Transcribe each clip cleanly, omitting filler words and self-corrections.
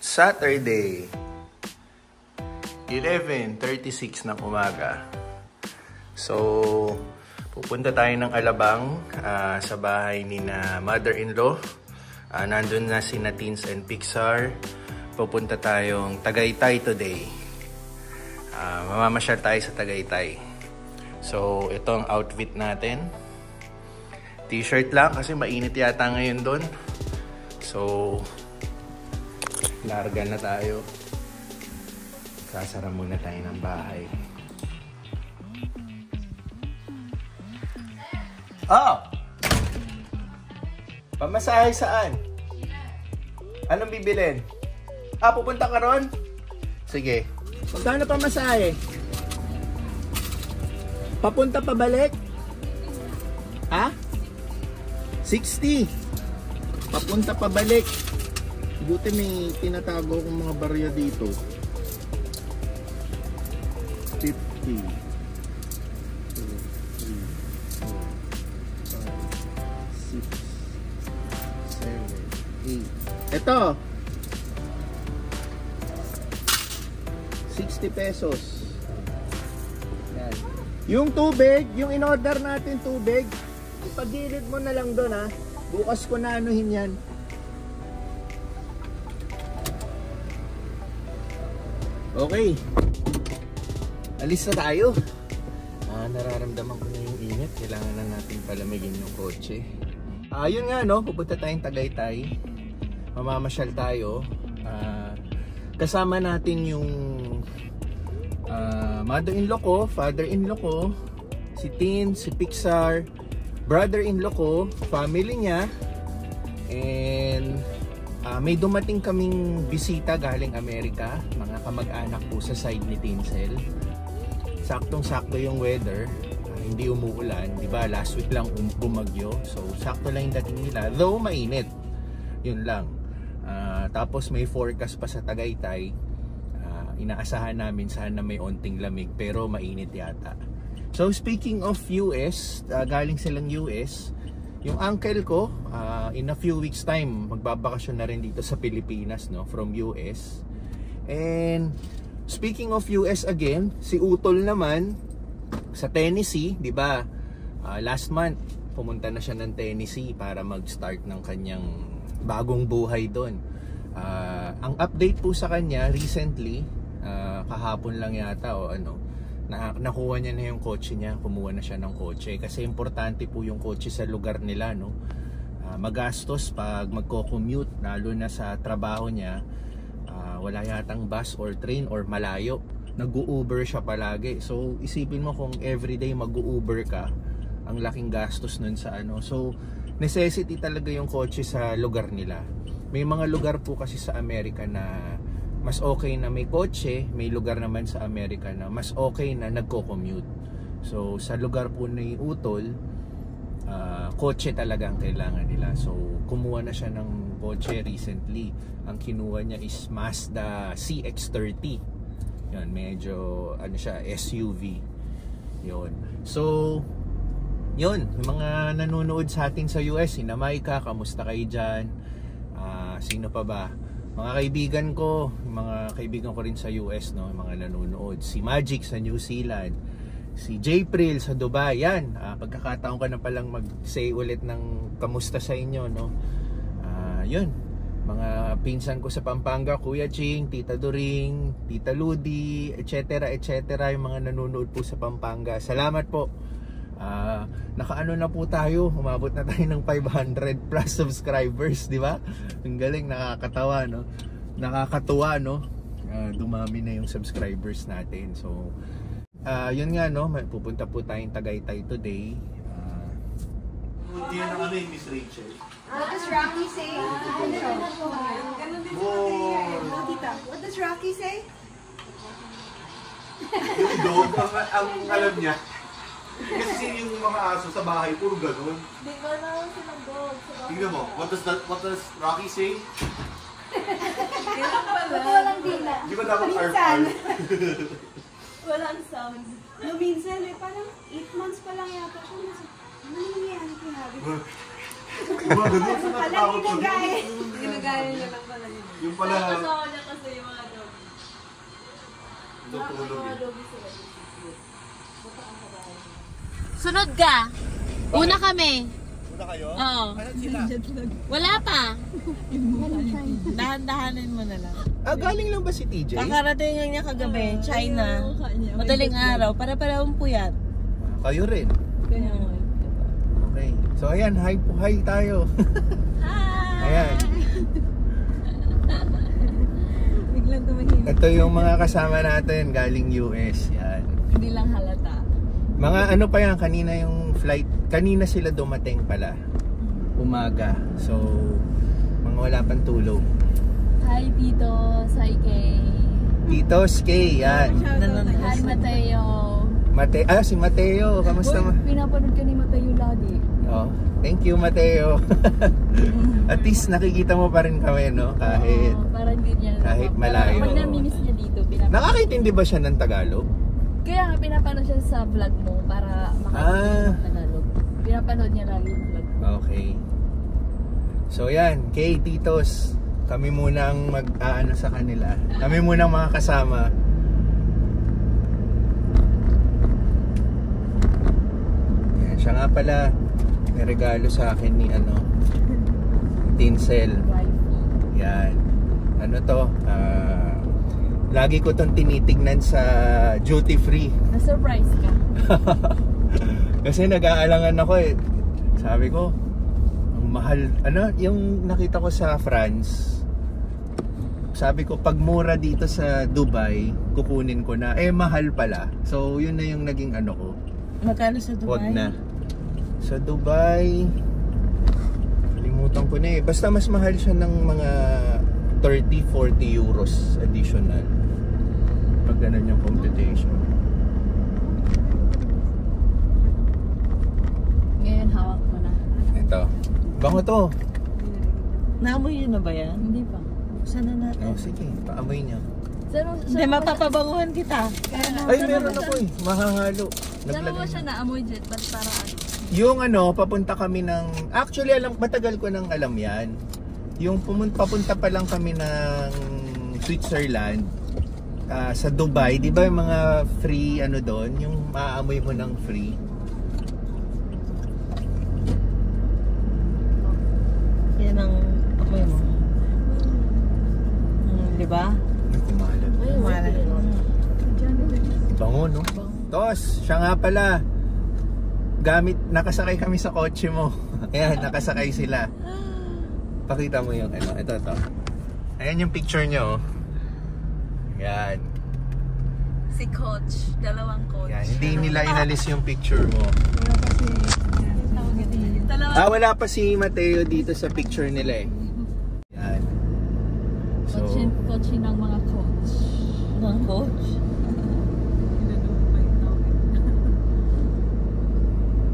Saturday, 11:36 ng umaga. So, pupunta tayo ng Alabang sa bahay ni na mother-in-law. Nandun na si Teens and Pixar. Pupunta tayong Tagaytay today. Mamamasyal tayo sa Tagaytay. So, ito ang outfit natin. T-shirt lang kasi mainit yata ngayon doon. So, larga na tayo. Sasara muna tayo ng bahay. Pamasahe saan? Anong bibilin? Pupunta ka ron? Sige. Magkano pamasahe? Papunta pabalik? 60. Papunta pabalik. Buti may tinatago kong mga barya dito. 50. 8. Ito 60 pesos. Yan. Yung tubig, yung in-order natin tubig, ipagilid mo na lang doon ha. Bukas ko na anuhin yan. Okay. Alis na tayo. Nararamdaman ko na yung init. Kailangan na natin palamigin yung kotse. Yun nga no, pupunta tayong Tagaytay. Mamamasyal tayo. Kasama natin yung mother-in-law ko, father-in-law ko, si Tin, si Pixar, brother-in-law ko, family niya, and may dumating kaming bisita galing Amerika, mga kamag-anak po sa side ni Tinsel. Saktong-sakto yung weather. Hindi umuulan, di ba? Last week lang bumagyo. So, sakto lang yung dating nila. Though mainit. Yun lang. Tapos may forecast pa sa Tagaytay. Inaasahan namin sana may onting lamig pero mainit yata. So, speaking of US, galing silang US. Yung uncle ko, in a few weeks time, magbabakasyon na rin dito sa Pilipinas, no? From US. And speaking of US again, si Utol naman, sa Tennessee, di ba? Last month pumunta na siya ng Tennessee para mag-start ng kanyang bagong buhay doon. Ang update po sa kanya recently, kahapon lang yata o ano, nakuha niya na yung kotse niya, kumuha na siya ng kotse kasi importante po yung kotse sa lugar nila, no? Magastos pag magko-commute, lalo na sa trabaho niya. Wala yatang bus or train or malayo. Nag-u-Uber siya palagi. So, isipin mo kung everyday mag-u-Uber ka, ang laking gastos nun sa ano. So, necessity talaga yung kotse sa lugar nila. May mga lugar po kasi sa Amerika na mas okay na may kotse, may lugar naman sa Amerika na mas okay na nagko-commute. So, sa lugar po ni Utol, kotse talaga ang kailangan nila. So, kumuha na siya ng kotse recently. Ang kinuha niya is Mazda CX-30. Yun, medyo ano siya, SUV. Yun. So, yun, yung mga nanonood sa atin sa US, sina Maika, kamusta kayo dyan? Sino pa ba? Mga kaibigan ko, mga kaibigan ko rin sa US, no, yung mga nanonood. Si Magic sa New Zealand, si J-Pril sa Dubai. Yan, pagkakataon ka na palang mag-say ulit ng kamusta sa inyo, no? Yun. Mga pinsan ko sa Pampanga, Kuya Ching, Tita Doring, Tita Ludi, etc. Yung mga nanonood po sa Pampanga. Salamat po. Nakaano na po tayo, umabot na tayo ng 500 plus subscribers, di ba? Ang galing, nakakatawa, no? Nakakatuwa, no? Dumami na yung subscribers natin. So, yun nga, no? Pupunta po tayong Tagaytay today. Hindi na ano yung Miss Rachel. What does Rocky say? What does Rocky say? Yung dog, ang alam niya. Kasi yung mga aso sa bahay, puro ganun. Hindi ko naman silang dog. Tingnan mo, what does Rocky say? Walang dila. Di ba dapat Minsan. Walang sound. No, minsan parang 8 months pa lang yata siya. Ano nangyayari kay Habi? Diba ganun? Sa natatakot ko. Ginagaya niya lang pala yun. Yung pala... Tutulog eh. Sunod ka. Una kami. Una kayo? Oo. Ano sila? Wala pa. Dahan-dahanin mo na lang. Galing lang ba si TJ? Kakarating niya kagabi, China. Madaling araw, para-parehong puyat. Kayo rin. Okay. So ayan, hi tayo. Hi! Ayan. Biglang tumahimik. Ito yung mga kasama natin galing US. Yan. Hindi lang halata. Mga ano pa yan, kanina yung flight, kanina sila dumating pala. Umaga. So, mga wala pang tulog. Hi, Tito. Hi, Kay. Titos K, yan. Hi, Mateo. Si Mateo. Kamusta mo? Pinapanood ka ni Mateo lagi. Oh, thank you Mateo. At least nakikita mo pa rin kami, no? Kahit Parang ganyan. kahit malayo. Pag namimiss niya dito, nakakaintindi ba siya ng Tagalog? Kaya nga pinapanood siya sa vlog mo para makakita ng Tagalog. Pinapanood niya lagi yung vlog. Okay. So yan, kay Titos, kami muna ang mag-aano sa kanila. Kami muna ang mga kasama. Yan, siya nga pala may regalo sa akin ni Tinsel. Yan. Ano to? Lagi ko tong tinitignan sa duty free. Na-surprise ka? Kasi nag-aalangan ako eh. Sabi ko, ang mahal. Yung nakita ko sa France, sabi ko, pag mura dito sa Dubai, kukunin ko na. Mahal pala. So, yun na yung naging ko. Magkano sa Dubai? Wag na. Sa Dubai, kalimutan ko na eh. Basta mas mahal siya ng mga 30-40 euros additional. Pag ganun yung computation. Ngayon, hawak mo na. Ito. Bango to. Naamoy yun na ba yan? Hindi pa. Sana natin. Sige, paamoy niya. Hindi, mapapabanguhan kita. Ay, meron ako eh. Mahahalo. Saan mo siya na-amoy, Jet? Ba't para Yung papunta kami ng... Actually, matagal ko nang alam yan. Yung papunta pa lang kami ng Switzerland, sa Dubai, di ba yung mga free doon? Yung maaamoy mo ng free. Yan ang amoy mo. Di ba? Kumalat. Kumalat. Bango, no? Tos, siya nga pala. Nakasakay kami sa kotse mo. Ayan, nakasakay sila. Pakita mo yung ito. Ayan yung picture nyo. Ayan. Si Coach. Dalawang Coach. Ayan, hindi nila inalis yung picture mo. Wala pa si Mateo dito sa picture nila eh. Ayan. So, Coach ng mga coach. Mga coach?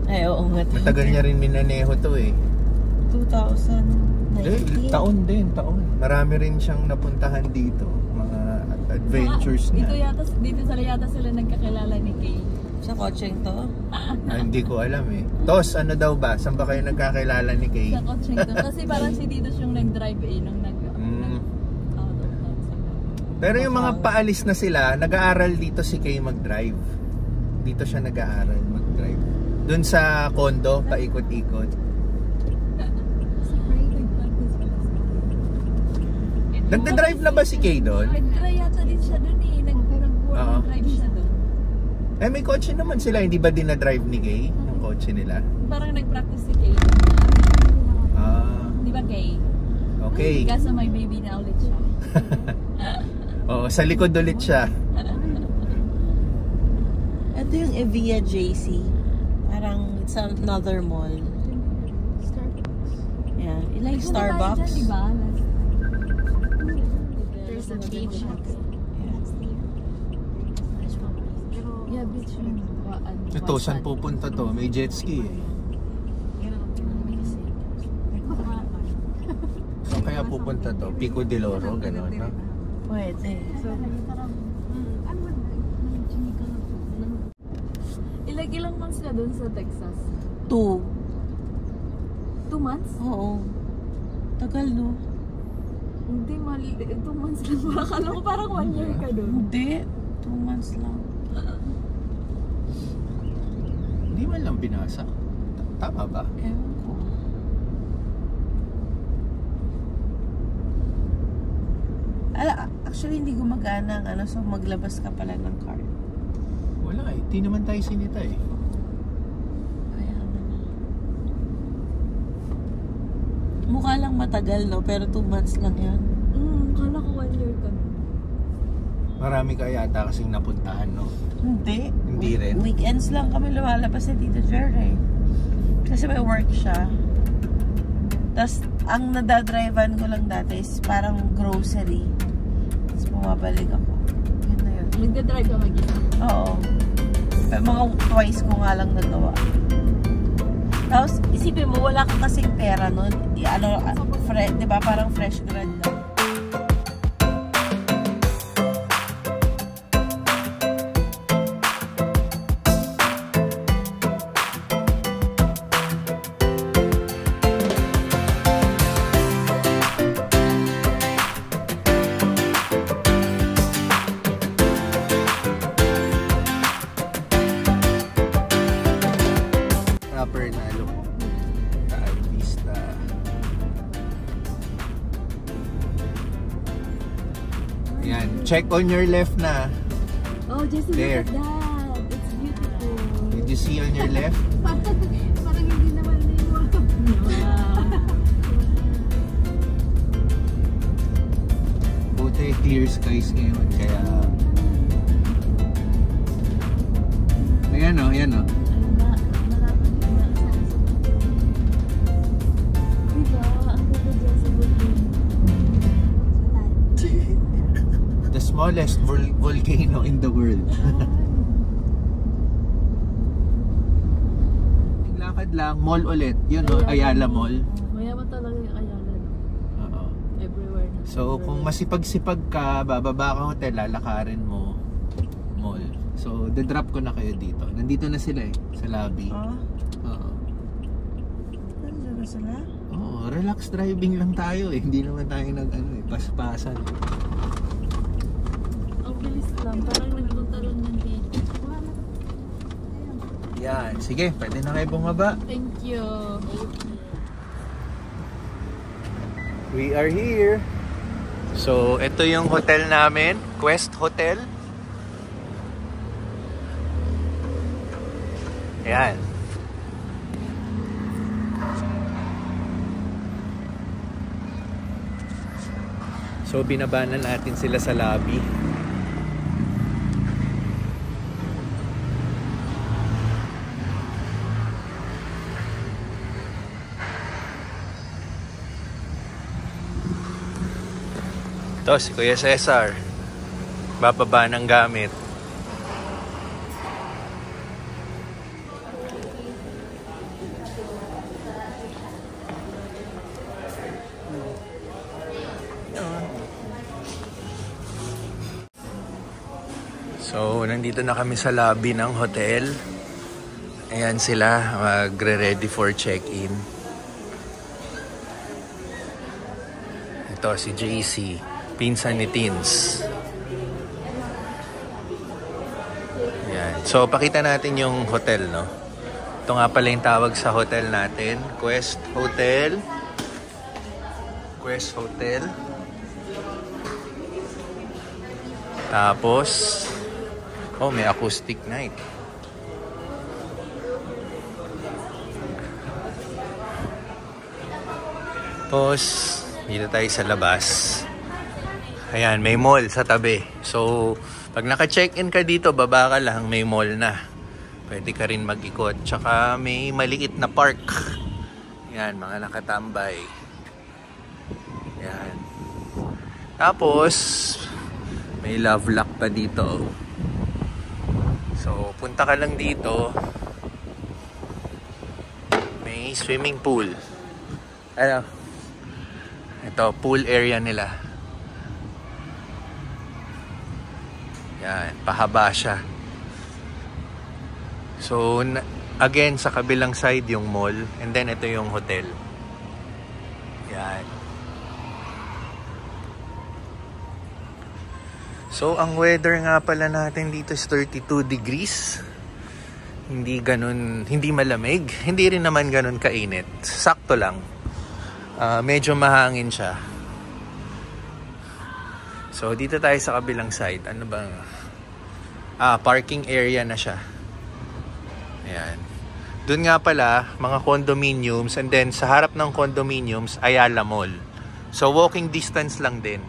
Ay, oo nga. matagal niya rin minaneho to eh. 2019. Taon. Marami rin siyang napuntahan dito. Mga adventures niya. Dito yata sila nagkakilala ni Kay. Sa kotseng to? Hindi ko alam eh. Tos, ano daw ba? Saan ba kayo nagkakilala ni Kay? Sa coaching to. Kasi parang si Dito yung nag-drive nung out of town. Pero yung mga paalis na sila, nag-aaral dito si Kay mag-drive. Dito siya nag-aaral mag-drive. Doon sa condo, paikot-ikot. Nagda-drive na ba si Kay doon? Nag-try yata din siya doon eh. Nag-drive siya doon. May kotse naman sila. Hindi ba din na-drive ni Kay? Yung kotse nila? Parang nag-practice si Kay. Di ba Kay? Okay. Kaso may baby na ulit siya. Oo, sa likod ulit siya. Ito yung Evia JC. Parang it's another mall. Yeah, like Starbucks. Dyan, diba? There's a beach. Yeah, beach yun. Ito, saan pupunta to? May jet ski eh. Saan kaya pupunta to? Pico de Loro, gano'n, no? Pwede. Ilang months ka doon sa Texas? 2. 2 months? Oo. Tagal, no? Hindi, mali. 2 months lang. Akala ko parang 1 year ka doon. Hindi. 2 2 months lang. Hindi man lang binasa. Tama ba? Ewan ko. Actually, hindi gumagana ang so maglabas ka pala ng card. Wala eh. Di naman tayo sinita eh. Kaya naman. Mukha lang matagal, no? Pero 2 months lang yan. Kala ko 1 year kami. Marami ka yata kasing napuntahan, no? Hindi. Hindi rin? Weekends lang kami lumalabas sa Tito Jer eh. Kasi may work siya. Tapos, ang nadadrivean ko lang dati is parang grocery. Tapos bumabalik ako. Yun na yun. Nagdadrive ka mag-isa? Oo. Pero mga twice ko nga lang nagawa. Tapos, isipin mo, wala ka kasing pera nun. Diba, parang fresh grad na. Proper na look. Vista. Yan. Check on your left na. Oh, Jessie, There. look at that. It's beautiful. Did you see on your left? Parang hindi naman naiwan. Buti clear skies ngayon. Kaya... Ayan o, ayan o. The smallest volcano in the world. Lakad lang, mall ulit. Yun o, Ayala Mall. Mayaman talaga yung Ayala. Oo. Everywhere. So kung masipag-sipag ka, bababa ka hotel, lalakarin mo mall. So de-drop ko na kayo dito. Nandito na sila eh, sa lobby. Oo. Nandito na sila? Oo, relax driving lang tayo eh. Hindi naman tayo paspasan. Ang bilis lang. Parang nagpunta lang ng date. Yan, sige, pwede na kayo bumaba. Thank you. We are here. So, ito yung hotel namin, Quest Hotel. Ayan. So, binaba na natin sila sa lobby. Ito, si Kuya Cesar. Bababa ng gamit. So, nandito na kami sa lobby ng hotel. Ayan sila, magre-ready for check-in. Ito, si JC, pinsan ni Teens. Ayan. So, pakita natin yung hotel, no? Ito nga pala yung tawag sa hotel natin. Quest Hotel. Quest Hotel. Tapos, oh, may acoustic night. Tapos, dito tayo sa labas. Ayan, may mall sa tabi. So, pag naka-check-in ka dito, baba ka lang, may mall na. Pwede ka rin mag-ikot. Tsaka may maliit na park. Ayan, mga nakatambay. Ayan. Tapos, may love lock pa dito. So, punta ka lang dito. May swimming pool. Ano? Ito, pool area nila. Yan, pahaba siya. So, again, sa kabilang side yung mall. And then, ito yung hotel. Yan. So, ang weather nga pala natin dito is 32 degrees. Hindi malamig. Hindi rin naman ganun kainit. Sakto lang. Medyo mahangin siya. So, dito tayo sa kabilang side. Ano ba? Parking area na siya. Ayan. Doon nga pala, mga condominiums. And then, sa harap ng condominiums, Ayala Mall. So, walking distance lang din.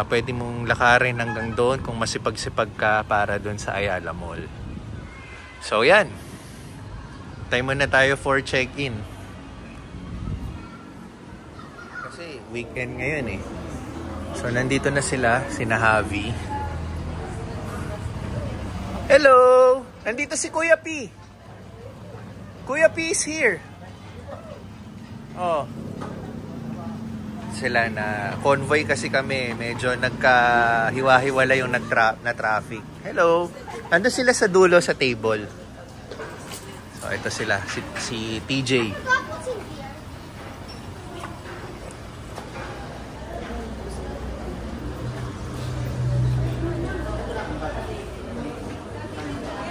Pwede mong lakarin hanggang doon kung masipag-sipag ka para doon sa Ayala Mall. So, yan. Time na tayo for check-in. Kasi weekend ngayon eh. So, nandito na sila, sina Javi. Hello! Nandito si Kuya P. Kuya P is here. Oh. Sila na convoy kasi kami, medyo nagkahiwa-hiwala yung na traffic. Hello. Ando sila sa dulo sa table. So ito sila si TJ.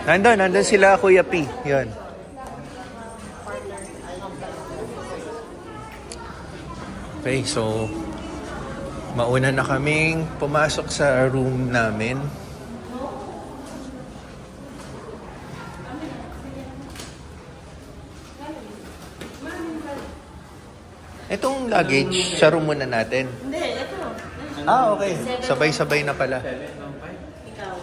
Nandun sila Kuya P. Yun. Okay, so mauna na kaming pumasok sa room namin. Itong luggage, sa room muna natin. Hindi, ito. Okay. Sabay-sabay na pala. Ikaw.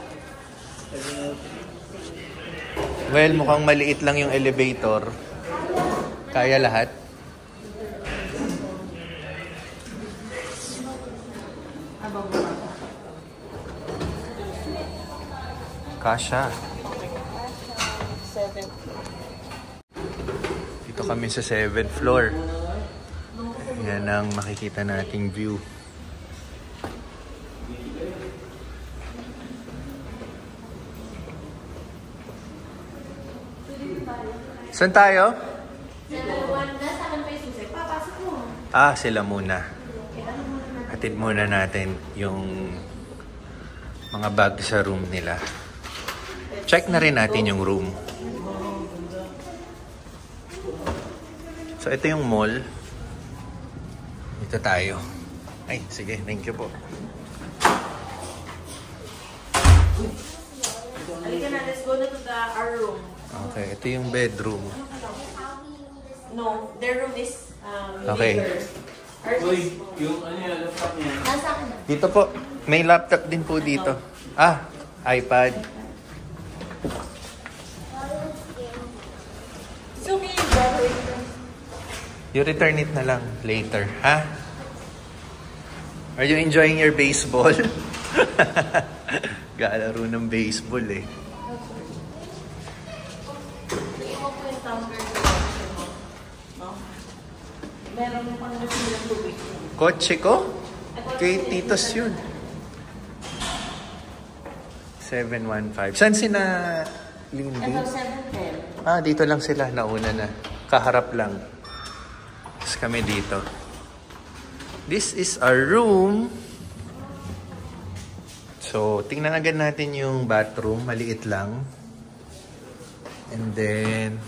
Well, mukhang maliit lang yung elevator. Kaya lahat. Kasha. 7th. Dito kami sa 7th floor. Yan ang makikita nating view. Saan tayo? Sila muna. Hatid muna natin yung mga bag sa room nila. Check na rin natin yung room. So, ito yung mall. Dito tayo. Ay, sige. Thank you po. Halika na, let's go na to our room. Okay, ito yung bedroom. No, their room is Okay. bigger. Ours Uy, is yung laptop niya. nasa akin na. Dito po. May laptop din po dito. iPad. So, may brother. You return it na lang later, ha? Are you enjoying your baseball? Galaro ng baseball eh. Iwan ko yung tumbler mo. No? Meron mo pang nasilang tubig. Kotse ko? Kay Titos yun. 715. Saan sina Lindy? Ito, 710. Dito lang sila. Nauna na. Kaharap lang. Tapos kami dito. This is our room. So, tingnan agad natin yung bathroom. Maliit lang. And then,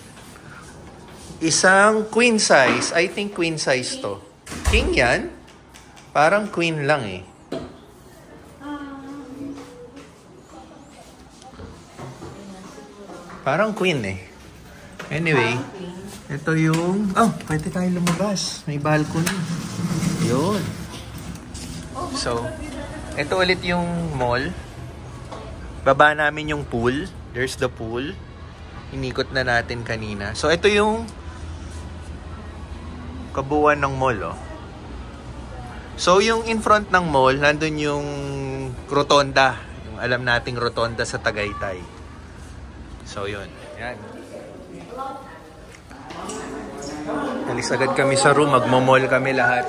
isang queen size. I think queen size to. King yan? Parang queen lang eh. Parang queen eh. Anyway, ito yung... pwede tayo lumabas. May balcony. Yun. So, ito ulit yung mall. Baba namin yung pool. There's the pool. Inikot na natin kanina. So, ito yung kabuuan ng mall, oh. So, yung in front ng mall, nandun yung rotonda. Yung alam nating rotonda sa Tagaytay. So, yun. Yan. Alis agad kami sa room. Magmo-mall kami lahat.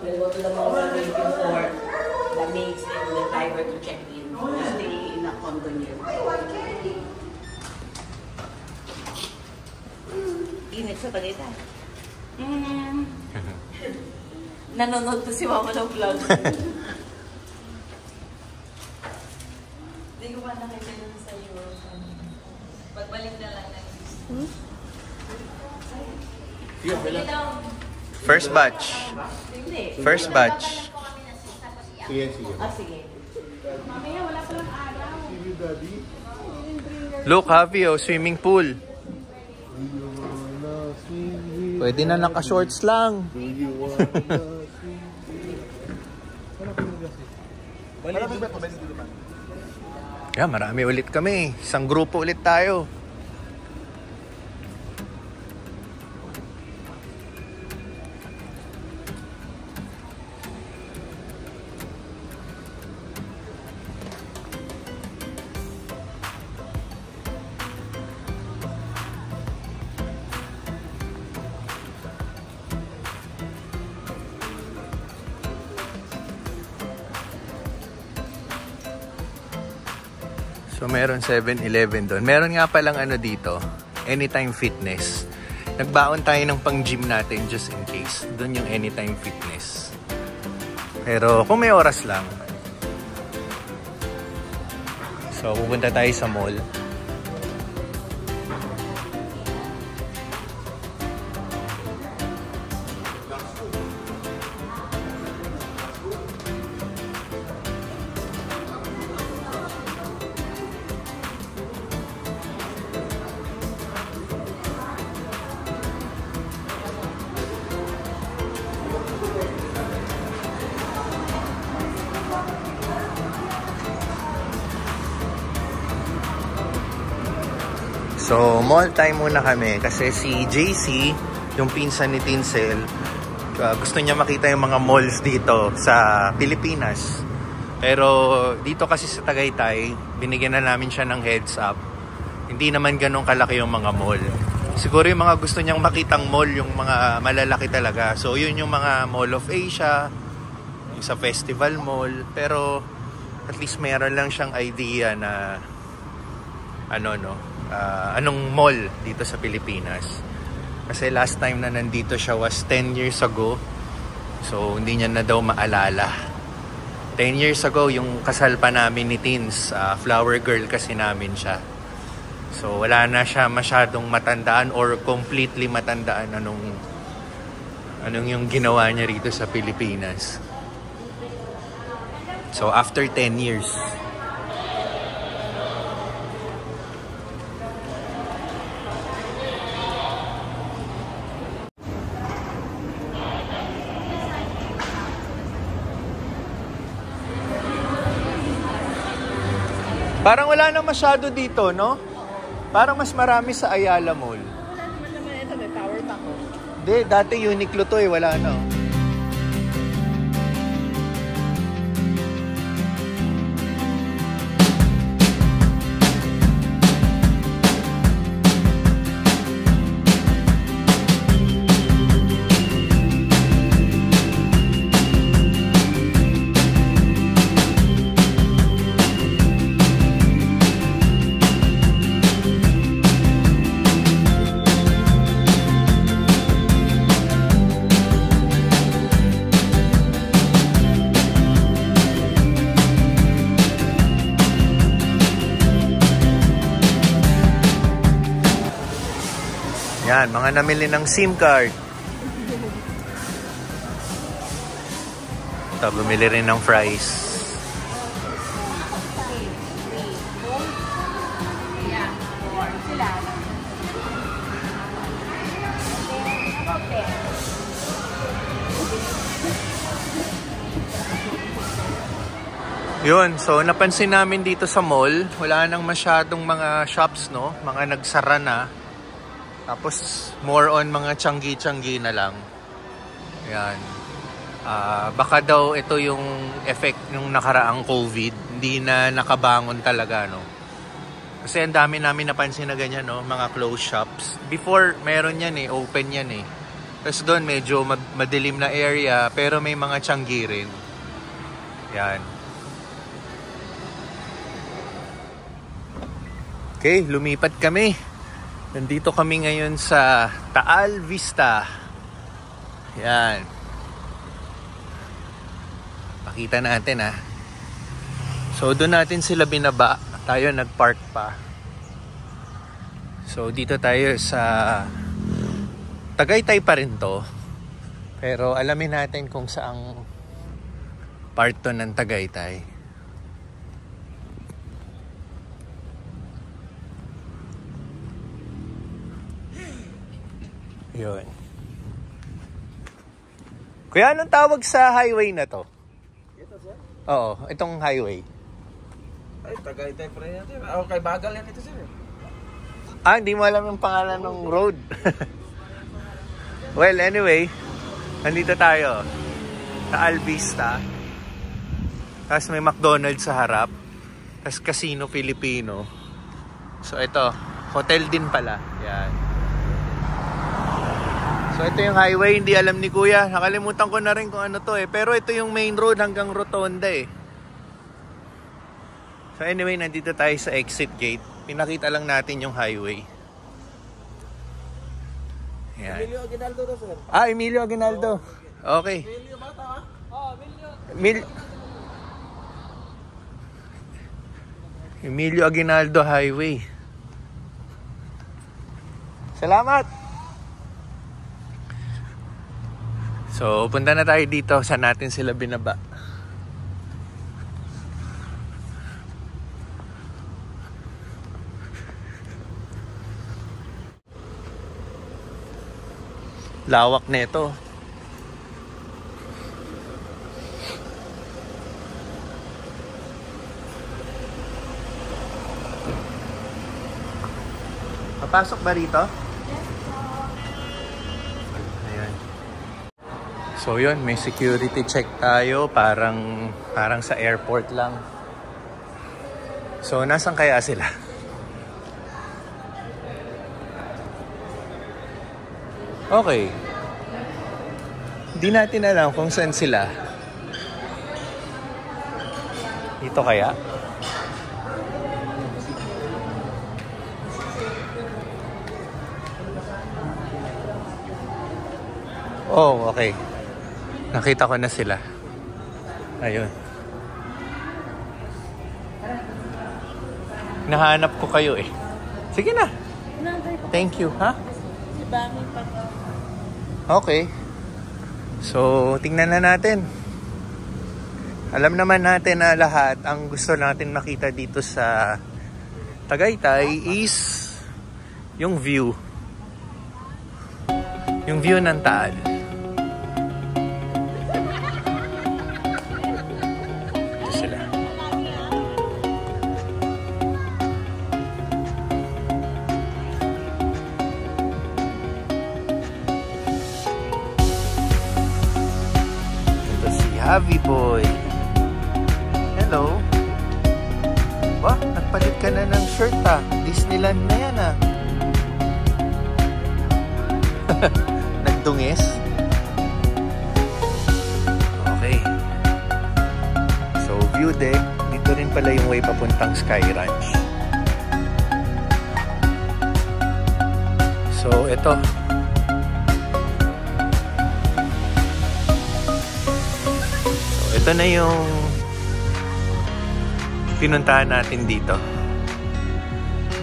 We'll go to the mall before the maids and the driver to check in. Stay in a condo here. Init sa Tagaytay. Nanonood to si Mama ng vlog. nakita dun sa Europe. Pagbalik na lang na. First batch. First batch. Sige, sige. Sige. Mamaya wala palang araw. Look, Javi, swimming pool. Pwede na naka-shorts lang. Yeah, marami ulit kami. Isang grupo ulit tayo. So meron 7-Eleven doon. Meron nga palang ano dito, Anytime Fitness. Nagbaon tayo ng pang gym natin just in case. Doon yung Anytime Fitness. Pero kung may oras lang. So pupunta tayo sa mall. So, mall time muna kami kasi si JC, yung pinsan ni Tinsel, gusto niya makita yung mga malls dito sa Pilipinas. Pero dito kasi sa Tagaytay, binigyan na namin siya ng heads up. Hindi naman ganun kalaki yung mga mall. Siguro yung mga gusto niyang makitang mall, yung mga malalaki talaga. So, yun yung mga Mall of Asia, yung sa Festival Mall. Pero, at least mayroon lang siyang idea na anong mall dito sa Pilipinas. Kasi last time na nandito siya was 10 years ago. So, hindi niya na daw maalala. 10 years ago, yung kasal pa namin ni Teens, flower girl kasi namin siya. So, wala na siya masyadong matandaan or completely matandaan anong yung ginawa niya rito sa Pilipinas. So, after 10 years. Parang wala na masyado dito, no? Parang mas marami sa Ayala Mall. Wala naman ito, may power bank. Hindi, dati Uniqlo to eh, wala na. Yan, mga namili ng SIM card. Ito, bumili rin ng fries. Yun, so napansin namin dito sa mall, wala nang masyadong mga shops, no? Mga nagsara na. Tapos more on mga tiyanggi-tiyanggi na lang. Yan. Baka daw ito yung effect ng nakaraang COVID, hindi na nakabangon talaga, no? Kasi ang dami namin napansin na ganyan, no? Mga closed shops. Before, meron yan eh, open yan eh. Tapos doon medyo madilim na area, pero may mga tiyanggi rin. Yan. Okay, lumipat kami. Nandito kami ngayon sa Taal Vista. Yan. Pakita natin ha. So doon natin sila binaba tayo nagpark pa. So dito tayo sa Tagaytay pa rin to. Pero alamin natin kung saang part to ng Tagaytay. Yun. Kuya, anong tawag sa highway na to? Ito, sir? Oo, itong highway. Ay, Tagaytay pa rin yan, sir. O, kay Bagal yan ito, sir. Ah, hindi mo alam yung pangalan ng road. Well, anyway, nandito tayo sa Alvista. Tapos may McDonald's sa harap. Tapos Casino Filipino. So ito, hotel din pala. Yan. So ito yung highway, hindi alam ni Kuya. Nakalimutan ko na rin kung ano to eh. Pero ito yung main road hanggang Rotonda eh. So anyway, nandito tayo sa exit gate. Pinakita lang natin yung highway. Yan. Emilio Aguinaldo to, sir. Ah, Emilio Aguinaldo. Okay. Emilio bata, ha? Oo, Emilio. Emilio Aguinaldo Highway. Salamat! So, punta na tayo dito. Saan natin sila binaba? Lawak nito. Papasok ba rito? Ayan. So yun, may security check tayo. Parang sa airport lang. So, nasan kaya sila? Okay. Hindi natin alam kung saan sila. Dito kaya? Oh, okay. Nakita ko na sila. Ayun. Nahanap ko kayo eh. Sige na. Thank you, ha? Okay. So, tingnan na natin. Alam naman natin na lahat, ang gusto natin makita dito sa Tagaytay is yung view. Yung view ng Taal. Ito sila. Ito si Javi Boy. Hello. Ba, nagpalit ka na ng shirt ah. Disneyland na yan ah. Nagdungis. Okay. So, view deck. Dito rin pala yung way papuntang Sky Ranch. So, ito. So, ito na yung pinuntahan natin dito.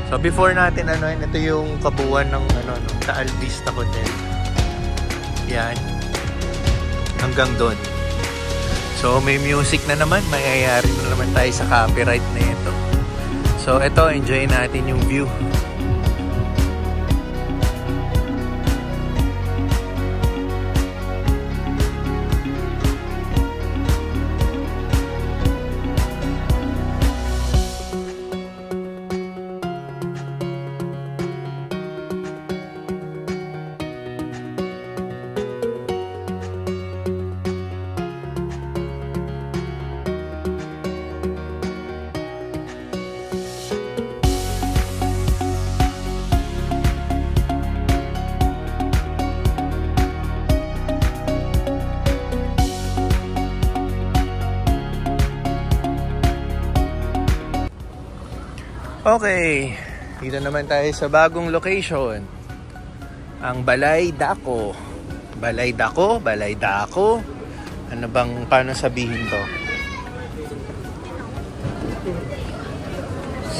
So before natin ito yung kabuuan ng ng Taal Vista Hotel. Yan. Hanggang doon. So may music na naman, mayayari na naman tayo sa copyright na ito. So ito, enjoy natin yung view. Okay, dito naman tayo sa bagong location. Ang Balay Daco. Balay Daco? Balay Daco? Ano bang, paano sabihin to?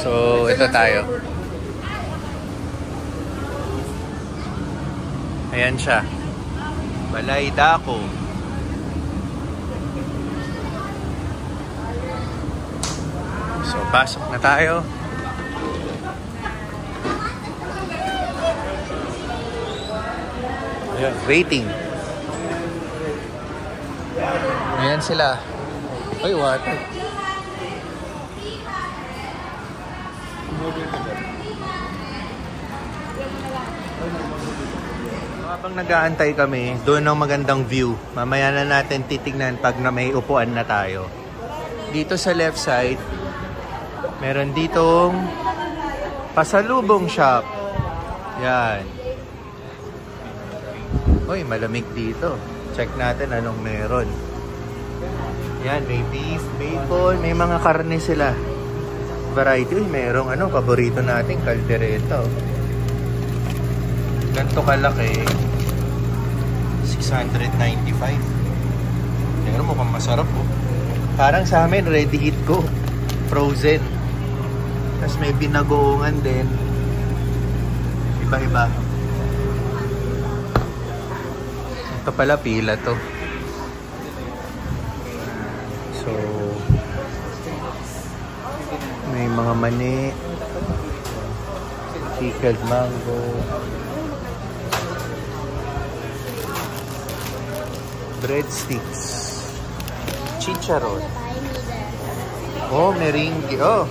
So, ito tayo. Ayan siya. Balay Dako. So, pasok na tayo. Ayan, waiting. Ayan sila. Ay, water. Habang nag-aantay kami, doon ang magandang view. Mamaya na natin titignan pag na may upuan na tayo. Dito sa left side, meron ditong pasalubong shop. Yan. Uy, malamig dito. Check natin anong meron. Yan, may beef, bacon, may mga karne sila. Variety. Uy, merong paborito natin, caldereta. Ganito kalaki. 695. Pero mukhang masarap po. Parang sa amin, ready eat ko. Frozen. Tapos may binagoongan din. Iba-iba. Ito pala, pila to. So, may mga mani. Pickled mango. Breadsticks. Chicharon. Oh, merengue. Oh,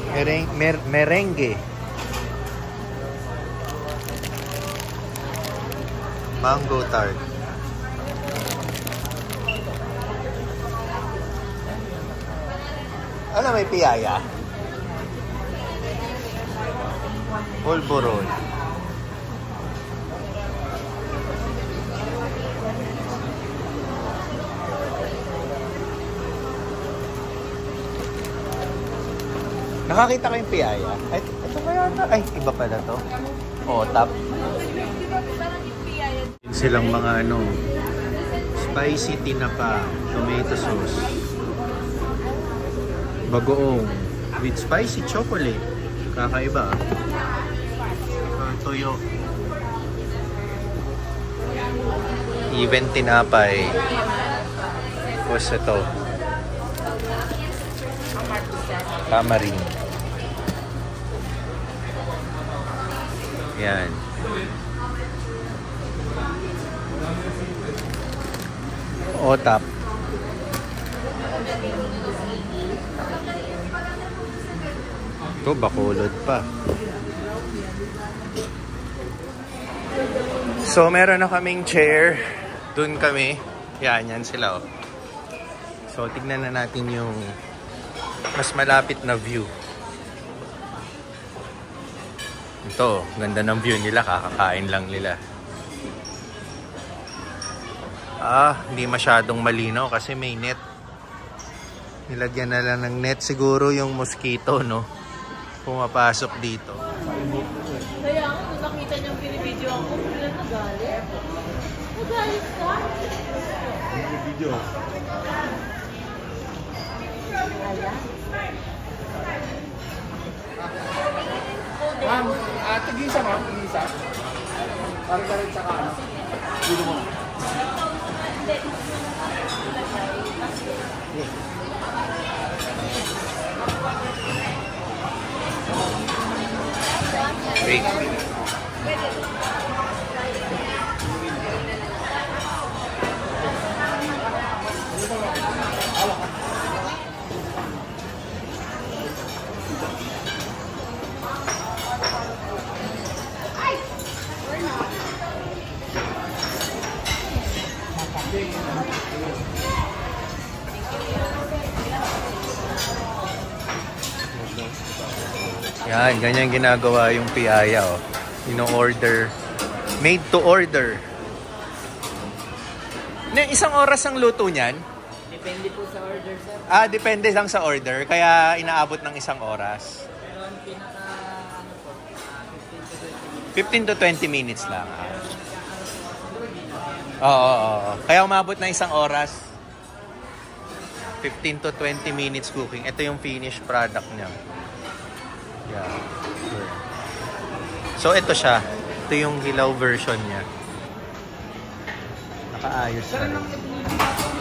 merengue. Mango tart. Ano, may piyaya? Polvoron. Nakakita ko yung piyaya. Ay, ito kaya na? Ay, iba pala to. Oh, tap. Silang mga spicy tinapa, tomato sauce, bagoong with spicy chocolate. Kakaiba. Tuyo. Even tinapay. Tapos ito. Tamarin. Yan. Otap. Ito, bakulod pa. So, meron na kaming chair. Doon kami. Yan sila. Oh. So, tignan na natin yung mas malapit na view. Ito, ganda ng view nila. Kakakain lang nila. Hindi masyadong malinaw kasi may net. Nilagyan na lang ng net siguro yung mosquito, no? Pumapasok dito. Kaya nga, kung nakita niyang pinibidyo ako, sila nagalit. Nagalit ka? Video. Ma'am, tigisa ma'am, tigisa. Parang ka rin sa kaano. Dito mo. Wait. Yan, ganyan ginagawa yung piyaya, oh. Ino-order. Made to order. Isang oras ang luto niyan? Depende po sa order, sir. Depende lang sa order. Kaya inaabot ng isang oras. Pero ang pinaka, 15 to 20 minutes lang. Oo. Kaya umabot na isang oras. 15 to 20 minutes cooking. Ito yung finished product niya. Yeah. Sure. So ito siya. Ito yung hilaw version niya. Nakaayos na rin.